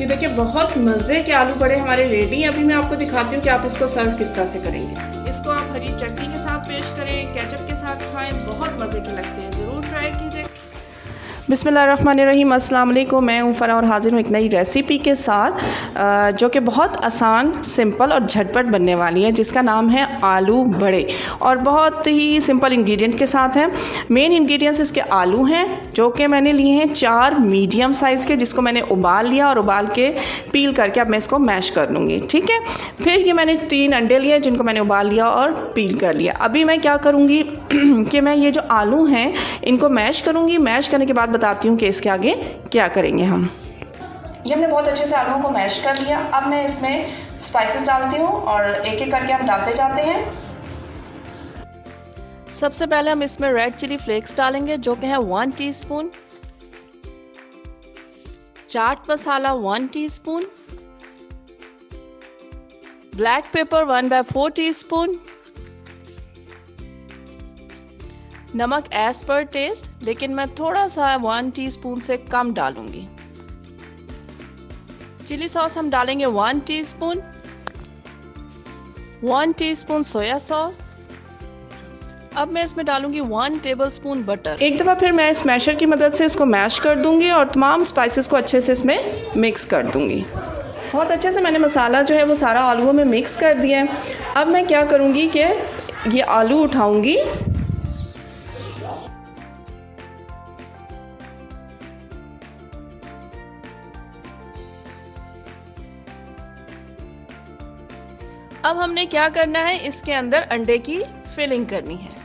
ये देखिए बहुत मज़े के आलू बड़े हमारे रेडी। अभी मैं आपको दिखाती हूँ कि आप इसको सर्व किस तरह से करेंगे। इसको आप हरी चटनी के साथ पेश करें, केचप के साथ खाएं, बहुत मज़े के लगते हैं। ज़रूर ट्राई कीजिए। बिस्मिल्लाहिर्रहमानिर्रहीम, अस्सलाम वालेकुम। मैं हूँ फ़रा और हाज़िर हूँ एक नई रेसिपी के साथ जो कि बहुत आसान, सिंपल और झटपट बनने वाली है, जिसका नाम है आलू बड़े। और बहुत ही सिंपल इंग्रेडिएंट के साथ है। मेन इंग्रेडिएंट्स इसके आलू हैं, जो कि मैंने लिए हैं 4 मीडियम साइज़ के, जिसको मैंने उबाल लिया और उबाल के पील करके अब मैं इसको मैश कर लूँगी। ठीक है। फिर ये मैंने 3 अंडे लिए, जिनको मैंने उबाल लिया और पील कर लिया। अभी मैं क्या करूँगी कि मैं ये जो आलू हैं इनको मैश करूँगी। मैश करने के बाद बताती हूँ कि इसके आगे क्या करेंगे हम। ये हमने बहुत अच्छे से आलूओं को मैश कर लिया। अब मैं इसमें स्पाइसेस डालती हूँ और एक एक करके हम डालते जाते हैं। सबसे पहले हम इसमें रेड चिली फ्लेक्स डालेंगे, जो कि है 1 teaspoon. Chaat masala 1 teaspoon. Black pepper 1/4 teaspoon. नमक एज पर टेस्ट, लेकिन मैं थोड़ा सा 1 टीस्पून से कम डालूंगी। चिली सॉस हम डालेंगे 1 टीस्पून। 1 teaspoon soya sauce. अब मैं इसमें डालूंगी 1 टेबलस्पून बटर। एक दफ़ा फिर मैं स्मैशर की मदद से इसको मैश कर दूंगी और तमाम स्पाइसेस को अच्छे से इसमें मिक्स कर दूंगी। बहुत अच्छे से मैंने मसाला जो है वो सारा आलूओं में मिक्स कर दिया है। अब मैं क्या करूंगी कि ये आलू उठाऊंगी, अब हमने क्या करना है, इसके अंदर अंडे की फिलिंग करनी है।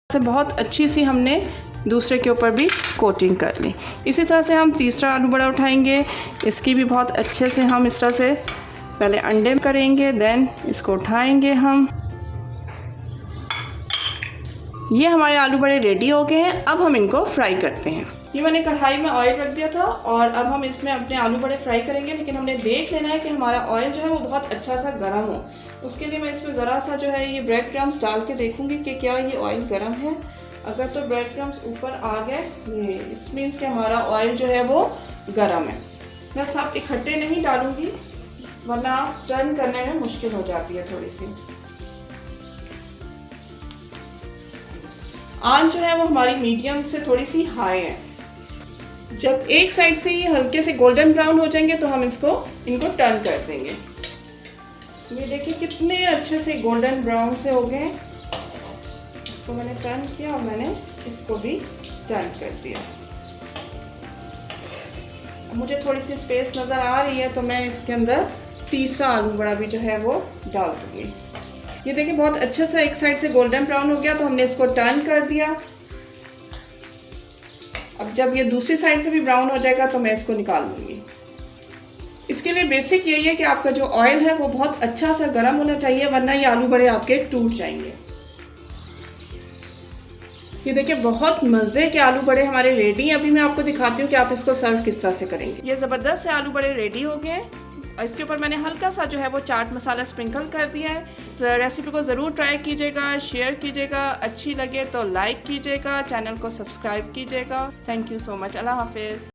से बहुत अच्छी सी हमने दूसरे के ऊपर भी कोटिंग कर ली। इसी तरह से हम तीसरा आलू बड़ा उठाएंगे। इसकी भी बहुत अच्छे से हम इस तरह से पहले अंडे करेंगे, देन इसको उठाएंगे हम। ये हमारे आलू बड़े रेडी हो गए हैं। अब हम इनको फ्राई करते हैं। ये मैंने कढ़ाई में ऑयल रख दिया था और अब हम इसमें अपने आलू बड़े फ्राई करेंगे, लेकिन हमने देख लेना है कि हमारा ऑयल जो है वो बहुत अच्छा सा गर्म हो। उसके लिए मैं इसमें ज़रा सा जो है ये ब्रेड क्रम्स डाल के देखूंगी कि क्या ये ऑयल गर्म है। अगर तो ब्रेड क्रम्स ऊपर आ गए, ये इट्स मीन्स कि हमारा ऑयल जो है वो गर्म है। मैं सब इकट्ठे नहीं डालूंगी, वरना टर्न करने में मुश्किल हो जाती है थोड़ी सी। आंच जो है वो हमारी मीडियम से थोड़ी सी हाई है। जब एक साइड से ये हल्के से गोल्डन ब्राउन हो जाएंगे तो हम इनको टर्न कर देंगे। ये देखिए कितने अच्छे से गोल्डन ब्राउन से हो गए। इसको मैंने टर्न किया और मैंने इसको भी टर्न कर दिया। मुझे थोड़ी सी स्पेस नज़र आ रही है तो मैं इसके अंदर तीसरा आलू बड़ा भी जो है वो डाल दूँगी। ये देखिए बहुत अच्छे से एक साइड से गोल्डन ब्राउन हो गया तो हमने इसको टर्न कर दिया। अब अब जब ये दूसरी साइड से भी ब्राउन हो जाएगा तो मैं इसको निकाल लूँगी। इसके लिए बेसिक यही है कि आपका जो ऑयल है वो बहुत अच्छा सा गर्म होना चाहिए, वरना ये आलू बड़े आपके टूट जाएंगे। ये देखिए बहुत मज़े के आलू बड़े हमारे रेडी हैं। अभी मैं आपको दिखाती हूँ कि आप इसको सर्व किस तरह से करेंगे। ये ज़बरदस्त से आलू बड़े रेडी हो गए और इसके ऊपर मैंने हल्का सा जो है वो चाट मसाला स्प्रिंकल कर दिया है। इस रेसिपी को ज़रूर ट्राई कीजिएगा, शेयर कीजिएगा, अच्छी लगे तो लाइक कीजिएगा, चैनल को सब्सक्राइब कीजिएगा। Thank you so much. अल्लाह हाफिज़।